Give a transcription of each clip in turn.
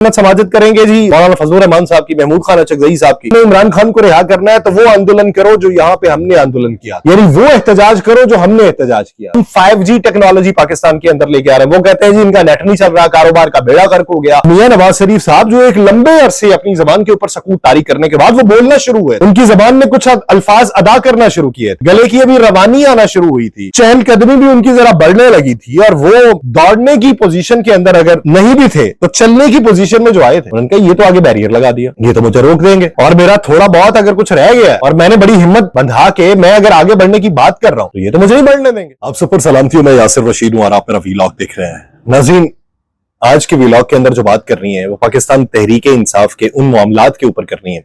समाजत करेंगे जी मौलाना फजलुर रहमान साहब की, महमूद खान अचकजई साहब की। इमरान खान को रिहा करना है तो वो आंदोलन करो जो यहाँ पे हमने आंदोलन किया, यानी वो एहतजाज करो जो हमने एहतजाज किया। 5G टेक्नोलॉजी पाकिस्तान के अंदर लेके आ रहे हैं। वो कहते हैं जी इनका नेट नहीं चल रहा, कारोबार का बेड़ा गर्क हो गया। मियां नवाज शरीफ साहब जो एक लंबे अरसे अपनी जबान के ऊपर सकूत तारी करने के बाद वो बोलना शुरू हुए, उनकी जबान में कुछ अल्फाज अदा करना शुरू किए, गले की अभी रवानी आना शुरू हुई थी, चहलकदमी भी उनकी जरा बढ़ने लगी थी, और वो दौड़ने की पोजीशन के अंदर अगर नहीं भी थे तो चलने की पोजीशन में जो आए थे, उन्होंने कहा ये तो आगे बैरियर लगा दिया, ये तो मुझे रोक देंगे, और मेरा थोड़ा बहुत अगर कुछ रह गया और मैंने बड़ी हिम्मत बंधा के मैं अगर आगे बढ़ने की बात कर रहा हूं तो ये तो मुझे नहीं बढ़ने देंगे। आप सब पर सलामती हूं, मैं यासिर रशीद हूं और आप मेरा वीलॉग देख रहे हैं। नाज़रीन, आज के वीलॉग के अंदर जो बात करनी है वो पाकिस्तान तहरीक इंसाफ के उन मामलात के ऊपर करनी है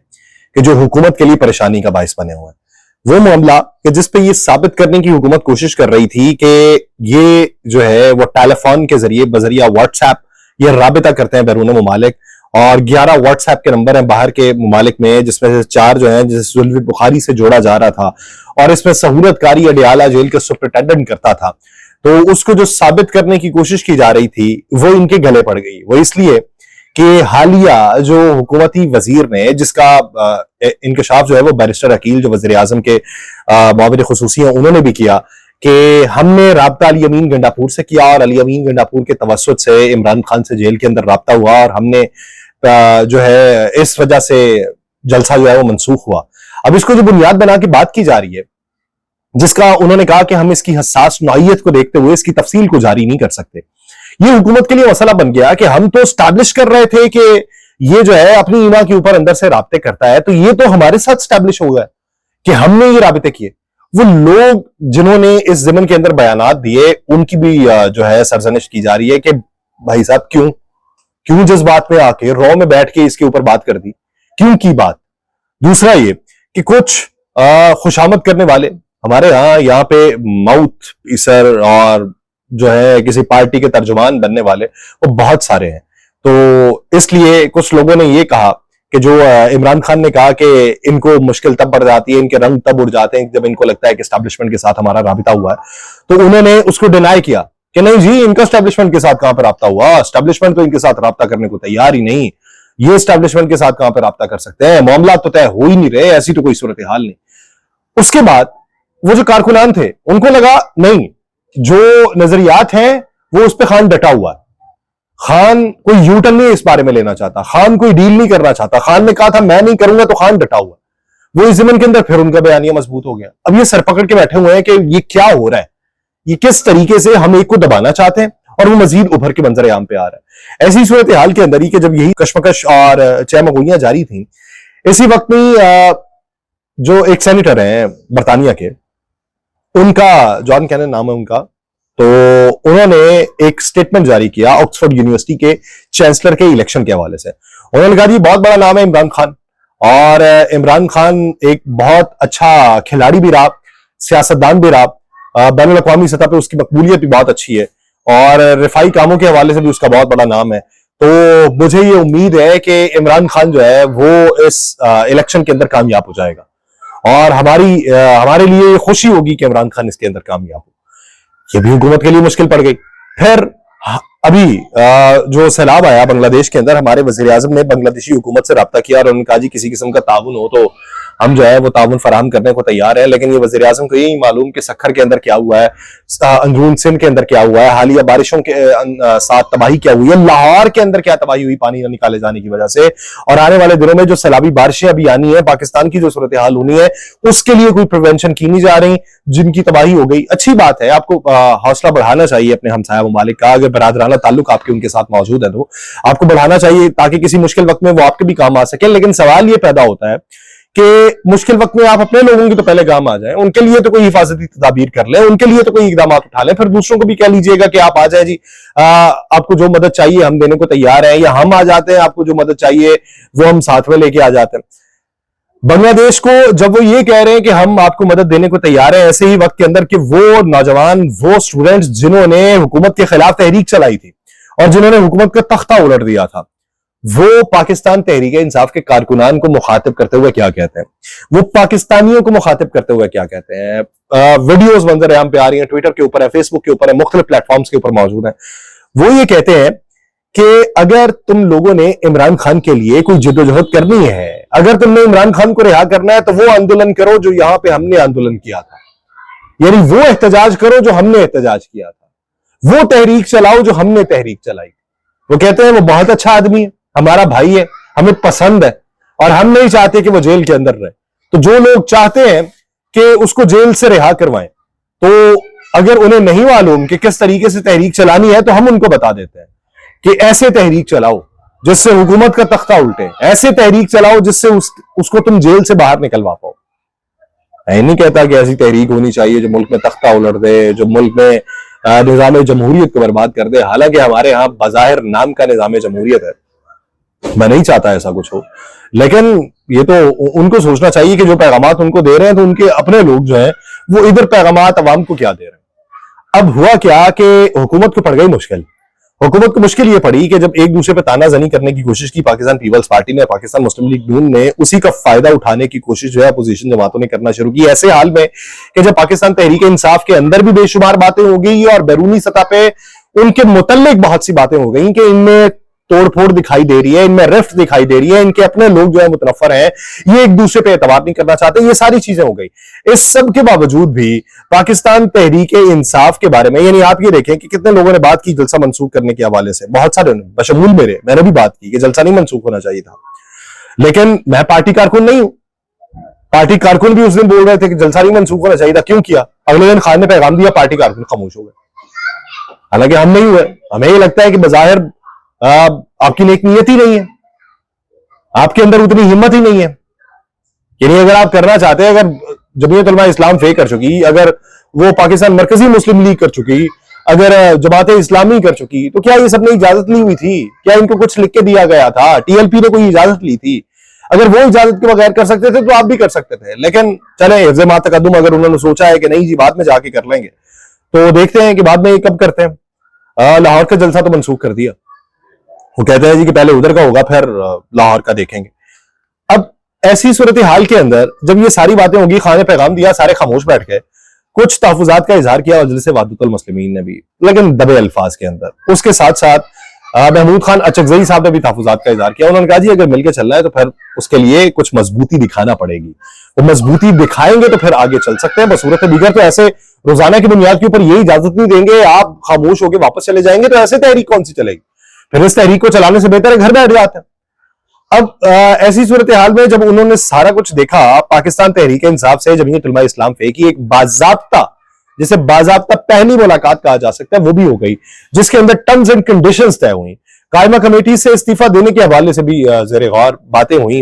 कि जो हुकूमत के लिए परेशानी का बायस बने हुए हैं। वो मामला कि जिस पे ये साबित करने की हुकूमत कोशिश कर रही थी कि ये जो है वो टेलीफोन के जरिए बजरिया व्हाट्सएप ये राबिता करते हैं बैरून मुमालिक, और 11 व्हाट्सएप के नंबर हैं बाहर के मुमालिक में, जिसमें से 4 जो हैं जिसे जुल्फी बुखारी से जोड़ा जा रहा था, और इसमें सहूलतकारी अडियाला जेल के सुपरिटेंडेंट करता था। तो उसको जो साबित करने की कोशिश की जा रही थी वो इनके गले पड़ गई। वो इसलिए कि हालिया जो हुकूमती वजीर ने, जिसका इंकशाफ जो है वो बैरिस्टर अकील जो वजीर आजम के मुआविन खुसूसी हैं उन्होंने भी किया कि हमने राब्ता अली अमीन गंडापुर से किया और अली अमीन गंडापुर के तवस्सुत से इमरान खान से जेल के अंदर राब्ता हुआ, और हमने जो है इस वजह से जलसा जो है वो मनसूख हुआ। अब इसको जो बुनियाद बना के बात की जा रही है, जिसका उन्होंने कहा कि हम इसकी हसास नौइयत को देखते हुए इसकी तफसील को जारी नहीं कर सकते, ये हुकूमत के लिए मसला बन गया कि हम तो स्टैब्लिश कर रहे थे कि ये जो है अपनी ईमा के ऊपर अंदर से राब्ते करता है, तो ये तो हमारे साथ स्टैब्लिश हो गया कि हमने ये राब्ते किए। वो लोग जिन्होंने इस ज़िमन के अंदर बयानात दिए उनकी भी जो है सरजनिश की जा रही है कि भाई साहब क्यों जज्बात में आके रॉ में बैठ के इसके ऊपर बात कर दी, क्यों की बात। दूसरा ये कि कुछ खुशामद करने वाले हमारे यहाँ पे माउथ पीसर और जो है किसी पार्टी के तर्जुमान बनने वाले वो बहुत सारे हैं। तो इसलिए कुछ लोगों ने ये कहा कि जो इमरान खान ने कहा कि इनको मुश्किल तब पड़ जाती है, इनके रंग तब उड़ जाते हैं जब इनको लगता है कि एस्टैब्लिशमेंट के साथ हमारा राबिता हुआ है, तो उन्होंने उसको डिनाई किया कि नहीं जी, इनका एस्टैब्लिशमेंट के साथ कहां पर राब्ता हुआ, एस्टैब्लिशमेंट तो इनके साथ राब्ता करने को तैयार ही नहीं, ये एस्टैब्लिशमेंट के साथ कहां पर राब्ता कर सकते हैं, मामला तो तय हो ही नहीं रहे, ऐसी तो कोई सूरत हाल नहीं। उसके बाद वो जो कारकुनान थे उनको लगा नहीं, जो नजरियात हैं वो उस पर खान डटा हुआ है, खान कोई यूटर्न नहीं इस बारे में लेना चाहता, खान कोई डील नहीं करना चाहता, खान ने कहा था मैं नहीं करूंगा, तो खान डटा हुआ। वो इस ज़िमन के अंदर फिर उनका बयानिया मजबूत हो गया। अब ये सर पकड़ के बैठे हुए हैं कि ये क्या हो रहा है, ये किस तरीके से हम एक को दबाना चाहते हैं और वो मजीद उभर के मंजर आम पे आ रहा है। ऐसी सूरत हाल के अंदर ही कि जब यही कशमकश और चहमगोइयां जारी थी, इसी वक्त में जो एक सेनेटर हैं बरतानिया के, उनका जॉन कैनन नाम है उनका, तो उन्होंने एक स्टेटमेंट जारी किया ऑक्सफोर्ड यूनिवर्सिटी के चांसलर के इलेक्शन के हवाले से। उन्होंने कहा जी बहुत बड़ा नाम है इमरान खान, और इमरान खान एक बहुत अच्छा खिलाड़ी भी रहा, सियासतदान भी रहा, बैनुल अक़वामी सतह पे उसकी मकबूलियत भी बहुत अच्छी है, और रिफाई कामों के हवाले से भी उसका बहुत बड़ा नाम है। तो मुझे ये उम्मीद है कि इमरान खान जो है वो इस इलेक्शन के अंदर कामयाब हो जाएगा, और हमारे लिए ये खुशी होगी कि इमरान खान इसके अंदर कामयाब हो। ये भी हुकूमत के लिए मुश्किल पड़ गई। फिर अभी जो सैलाब आया बांग्लादेश के अंदर, हमारे वजीर आजम ने बांग्लादेशी हुकूमत से रब्ता किया और उन्होंने कहा जी किसी किस्म का ताउन हो तो हम जो है वो ताउन फराहम करने को तैयार है। लेकिन ये वजीर आजम को यही मालूम कि सखर के अंदर क्या हुआ है, अंदरून सिंध के अंदर क्या हुआ है, हालिया बारिशों के साथ तबाही क्या हुई है, लाहौर के अंदर क्या तबाही हुई पानी न निकाले जाने की वजह से, और आने वाले दिनों में जो सैलाबी बारिशें अभी आनी है, पाकिस्तान की जो सूरत हाल होनी है उसके लिए कोई प्रिवेंशन की नहीं जा रही, जिनकी तबाही हो गई। अच्छी बात है, आपको हौसला बढ़ाना चाहिए अपने हमसाया ममालिक का, अगर बरादराना ताल्लुक आपके उनके साथ मौजूद है तो आपको बढ़ाना चाहिए ताकि किसी मुश्किल वक्त में वो आपके भी काम आ सके। लेकिन सवाल ये पैदा होता है कि मुश्किल वक्त में आप अपने लोगों की तो पहले काम आ जाए, उनके लिए तो कोई हिफाजती तदाबीर कर ले, उनके लिए तो कोई इकदाम उठा ले, फिर दूसरों को भी कह लीजिएगा कि आप आ जाए जी, आपको जो मदद चाहिए हम देने को तैयार हैं, या हम आ जाते हैं, आपको जो मदद चाहिए वो हम साथ में लेके आ जाते हैं। बांग्लादेश को जब वो ये कह रहे हैं कि हम आपको मदद देने को तैयार है, ऐसे ही वक्त के अंदर कि वो नौजवान, वो स्टूडेंट्स जिन्होंने हुकूमत के खिलाफ तहरीक चलाई थी और जिन्होंने हुकूमत का तख्ता उलट दिया था, वो पाकिस्तान तहरीक इंसाफ के कारकुनान को मुखातिब करते हुए क्या कहते हैं, वो पाकिस्तानियों को मुखातिब करते हुए क्या कहते हैं। वीडियोस मंजर आम पे आ रही हैं, ट्विटर के ऊपर है, फेसबुक के ऊपर है, मुख्तलिफ प्लेटफॉर्म्स के ऊपर मौजूद है। वो ये कहते हैं कि अगर तुम लोगों ने इमरान खान के लिए कोई जिद्दोजहद करनी है, अगर तुमने इमरान खान को रिहा करना है, तो वो आंदोलन करो जो यहां पे हमने आंदोलन किया था, यानी वो एहतजाज करो जो हमने एहतजाज किया था, वो तहरीक चलाओ जो हमने तहरीक चलाई। वो कहते हैं वो बहुत अच्छा आदमी है, हमारा भाई है, हमें पसंद है और हम नहीं चाहते कि वो जेल के अंदर रहे। तो जो लोग चाहते हैं कि उसको जेल से रिहा करवाएं, तो अगर उन्हें नहीं मालूम कि किस तरीके से तहरीक चलानी है, तो हम उनको बता देते हैं कि ऐसे तहरीक चलाओ जिससे हुकूमत का तख्ता उल्टे, ऐसे तहरीक चलाओ जिससे उसको तुम जेल से बाहर निकलवा पाओ। मैं नहीं कहता कि ऐसी तहरीक होनी चाहिए जो मुल्क में तख्ता उलट दे, जो मुल्क में निजाम जमहूरियत को बर्बाद कर दे। हालांकि हमारे यहाँ बज़ाहिर नाम का निजाम जमहूरियत है, मैं नहीं चाहता ऐसा कुछ हो, लेकिन ये तो उनको सोचना चाहिए कि जो पैगामात उनको दे रहे हैं, तो उनके अपने लोग जो हैं वो इधर पैगामात अवाम को क्या दे रहे हैं। अब हुआ क्या कि हुकूमत को पड़ गई मुश्किल। हुकूमत को मुश्किल ये पड़ी कि जब एक दूसरे पर तानाजनी करने की कोशिश की पाकिस्तान पीपल्स पार्टी ने, पाकिस्तान मुस्लिम लीग नून ने, उसी का फायदा उठाने की कोशिश जो है अपोजिशन जमातों ने करना शुरू की। ऐसे हाल में कि जब पाकिस्तान तहरीक इंसाफ के अंदर भी बेशुमार बातें हो गई और बैरूनी सतह पे उनके मुतल्लिक बहुत सी बातें हो गई कि इनमें तोड़फोड़ दिखाई दे रही है, इनमें रिफ्ट दिखाई दे रही है, इनके अपने लोग जो है मुतनफर हैं, ये एक दूसरे पे एतबार नहीं करना चाहते, ये सारी चीजें हो गई। इस सब के बावजूद भी पाकिस्तान तहरीक इंसाफ के बारे में, यानी आप ये देखें कि कितने लोगों ने बात की जलसा मंसूख करने के हवाले से, बहुत सारे बशमूल मैंने भी बात की कि जलसा नहीं मंसूख होना चाहिए था, लेकिन मैं पार्टी कारकुन नहीं हूं। पार्टी कारकुन भी उस दिन बोल रहे थे कि जलसा नहीं मंसूख होना चाहिए था, क्यों किया? अगले दिन खान ने पैगाम दिया, पार्टी कारकुन खामोश हो गए। हालांकि हम नहीं हुए। हमें ये लगता है कि बज़ाहिर आपकी नेक नीयत ही नहीं है, आपके अंदर उतनी हिम्मत ही नहीं है। यानी अगर आप करना चाहते हैं, अगर जमीयत उलमा इस्लाम फे कर चुकी, अगर वो पाकिस्तान मरकजी मुस्लिम लीग कर चुकी, अगर जमात इस्लामी कर चुकी, तो क्या ये सबने इजाजत ली हुई थी? क्या इनको कुछ लिख के दिया गया था? टीएलपी ने कोई इजाजत ली थी? अगर वो इजाजत के बगैर कर सकते थे तो आप भी कर सकते थे। लेकिन चले हिफ्ज़ मा तक़द्दुम, अगर उन्होंने सोचा है कि नहीं जी बाद में जाके कर लेंगे, तो देखते हैं कि बाद में ये कब करते हैं। लाहौर का जलसा तो मनसूख कर दिया, वो कहते हैं जी कि पहले उधर का होगा फिर लाहौर का देखेंगे। अब ऐसी सूरत हाल के अंदर जब ये सारी बातें होगी, खान ने पैगाम दिया, सारे खामोश बैठ गए। कुछ तहफ़्फ़ुज़ात का इजहार किया मजलिस वहदतुल मुस्लिमीन ने भी, लेकिन दबे अल्फाज के अंदर। उसके साथ साथ महमूद खान अचकज़ई साहब ने भी तहफ़्फ़ुज़ात का इजहार किया। उन्होंने कहा जी अगर मिलकर चलना है तो फिर उसके लिए कुछ मजबूती दिखाना पड़ेगी, वो मजबूती दिखाएंगे तो फिर आगे चल सकते हैं। बसूरत दीगर तो ऐसे रोजाना की बुनियाद के ऊपर ये इजाजत नहीं देंगे, आप खामोश होकर वापस चले जाएंगे, तो ऐसे तहरीक कौन सी चलेगी? फिर इस तहरीक को चलाने से बेहतर है घर बैठ जाते हैं। अब ऐसी सूरत हाल में जब उन्होंने सारा कुछ देखा, पाकिस्तान तहरीक इंसाफ से जमीयत उलमा इस्लाम फे की एक बाज़ाब्ता, जिसे बाज़ाब्ता पहली मुलाकात कहा जा सकता है, वो भी हो गई, जिसके अंदर टर्म्स एंड कंडीशंस तय हुई। कायमा कमेटी से इस्तीफा देने के हवाले से भी ज़ेरे गौर बातें हुई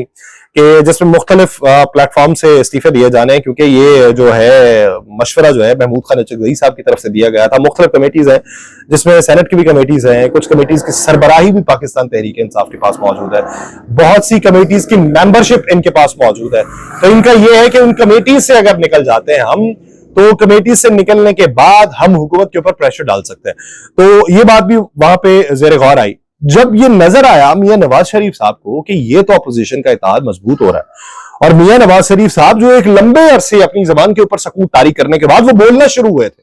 कि जिसमें मुख्तलिफ प्लेटफॉर्म से इस्तीफे दिए जाने हैं, क्योंकि ये जो है मशवरा जो है महमूद खान अचकज़ई साहब की तरफ से दिया गया था। मुख्तलिफ कमेटीज हैं, जिसमें सेनेट की भी कमेटीज हैं, कुछ कमेटीज की सरबराही भी पाकिस्तान तहरीक इंसाफ के पास मौजूद है, बहुत सी कमेटीज की मेंबरशिप इनके पास मौजूद है। तो इनका यह है कि उन कमेटीज से अगर निकल जाते हैं हम, तो कमेटी से निकलने के बाद हम हुकूमत के ऊपर प्रेशर डाल सकते हैं। तो ये बात भी वहां पे ज़ेरे गौर आई जब ये नजर आया मियां नवाज शरीफ साहब को कि ये तो अपोजिशन का इत्तेहाद मजबूत हो रहा है। और मियां नवाज शरीफ साहब जो एक लंबे अरसे अपनी जबान के ऊपर सकूत तारी करने के बाद वो बोलना शुरू हुए थे,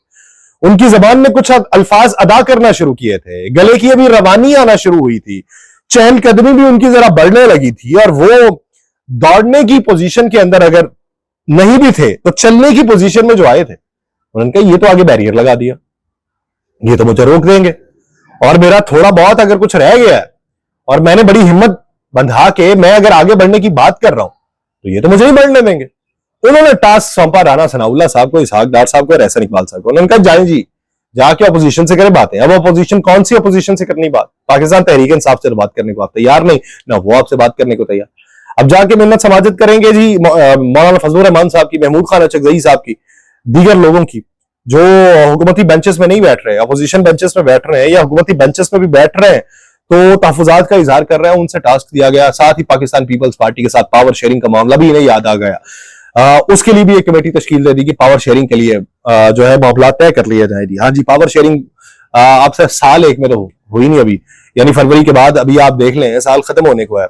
उनकी जबान में कुछ अल्फाज अदा करना शुरू किए थे, गले की अभी रवानी आना शुरू हुई थी, चहलकदमी भी उनकी जरा बढ़ने लगी थी, और वो दौड़ने की पोजीशन के अंदर अगर नहीं भी थे तो चलने की पोजीशन में जो आए थे, उन्होंने कहा ये तो आगे बैरियर लगा दिया, ये तो मुझे रोक देंगे, और मेरा थोड़ा बहुत अगर कुछ रह गया है और मैंने बड़ी हिम्मत बंधा के मैं अगर आगे बढ़ने की बात कर रहा हूं तो ये तो मुझे नहीं बढ़ने देंगे। उन्होंने टास्क सौंपा राना सनाउल्लाह साहब को, इसहाक डार साहब को और एहसन इकबाल साहब को। उन्होंने कहा जाएं जी, जाके अपोजिशन से करें बातें। अब अपोजिशन कौन सी अपोजिशन से करनी बात? पाकिस्तान तहरीक इंसाफ से बात करने को आप तैयार नहीं, ना वो आपसे बात करने को तैयार। अब जाके मिन्नत समाजत करेंगे जी मौलाना फजलुर रहमान साहब की, महमूद खान अचकज़ई साहब की, दीगर लोगों की जो हुकूमती बेंचेस में नहीं बैठ रहे, अपोजिशन बेंचेस में बैठ रहे हैं या हुकूमती बेंचेस में भी बैठ रहे हैं, तो तहफ़्फ़ुज़ात का इजहार कर रहे हैं, उनसे टास्क दिया गया। साथ ही पाकिस्तान पीपल्स पार्टी के साथ पावर शेयरिंग का मामला भी इन्हें याद आ गया, उसके लिए भी एक कमेटी तश्कील दे दी कि पावर शेयरिंग के लिए जो है मामला तय कर लिया जाएगी। हाँ जी, पावर शेयरिंग आपसे साल एक में तो हुई नहीं अभी, यानी फरवरी के बाद अभी आप देख लें साल खत्म होने को है,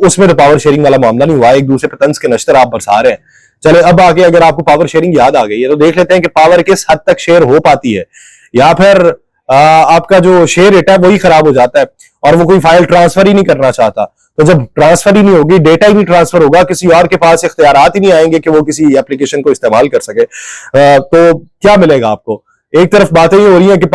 उसमें तो पावर शेयरिंग वाला मामला नहीं हुआ। एक दूसरे पर तंज के नश्तर आप बरसा रहे हैं। चले अब आगे अगर आपको पावर शेयरिंग याद आ गई है तो देख लेते हैं कि पावर किस हद तक शेयर हो पाती है, या फिर आपका जो शेयर रेट है वही खराब हो जाता है और वो कोई फाइल ट्रांसफर ही नहीं करना चाहता। तो जब ट्रांसफर ही नहीं होगी, डेटा ही नहीं ट्रांसफर होगा, किसी और के पास इख्तियारात ही नहीं आएंगे कि वो किसी एप्लीकेशन को इस्तेमाल कर सके, तो क्या मिलेगा आपको? एक तरफ बातें ये हो रही है कि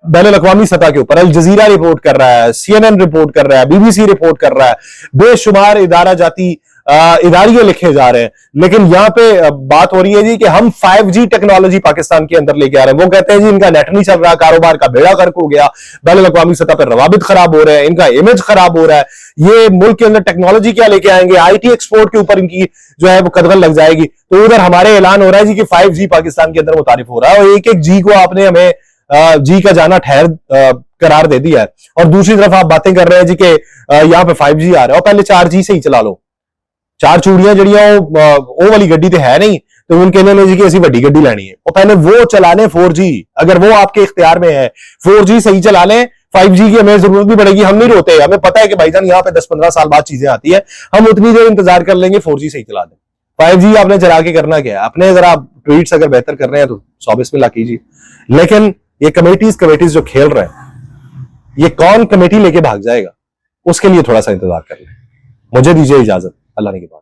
बैनुल-अक़वामी सतह के ऊपर अल जजीरा रिपोर्ट कर रहा है, CNN रिपोर्ट कर रहा है, BBC रिपोर्ट कर रहा है, बेशुमार इदारा जाती इदारिये लिखे जा रहे हैं, लेकिन यहां पे बात हो रही है जी कि हम 5G टेक्नोलॉजी पाकिस्तान के अंदर लेके आ रहे हैं। वो कहते हैं जी इनका नेट नहीं चल रहा, कारोबार का बेड़ा गर्क हो गया, बैनुल-अक़वामी सतह पर रवाबित खराब हो रहे हैं, इनका इमेज खराब हो रहा है, ये मुल्क के अंदर टेक्नोलॉजी क्या लेके आएंगे, IT एक्सपोर्ट के ऊपर इनकी जो है वो कदगन लग जाएगी। तो उधर हमारे ऐलान हो रहा है जी कि 5G पाकिस्तान के अंदर मुतारिफ हो रहा है और एक एक जी को आपने हमें जी का जाना ठहर करार दे दिया है। और दूसरी तरफ आप बातें कर रहे हैं जी कि यहां पे 5G आ रहा है, और पहले 4G से ही चला लो। 4 चूड़ियां जड़ियां वो वाली गड्डी तो है नहीं, तो उनके कहने जी कि ऐसी बड़ी गड्डी लेनी है, और पहले वो चला लें 4G, अगर वो आपके इख्तियार में है 4G सही चला लें, 5G की हमें जरूरत भी पड़ेगी, हम नहीं रोते, हमें पता है कि भाईजान यहाँ पे 10-15 साल बाद चीजें आती है, हम उतनी देर इंतजार कर लेंगे, 4G सही चला दें। 5G आपने चला के करना क्या है? अपने अगर आप ट्वीट्स अगर बेहतर कर रहे हैं तो 100 बिस्मिल्लाह कीजिए, लेकिन ये कमेटीज जो खेल रहे हैं, ये कौन कमेटी लेके भाग जाएगा, उसके लिए थोड़ा सा इंतजार कर लें। मुझे दीजिए इजाजत, अल्लाह ने की बात।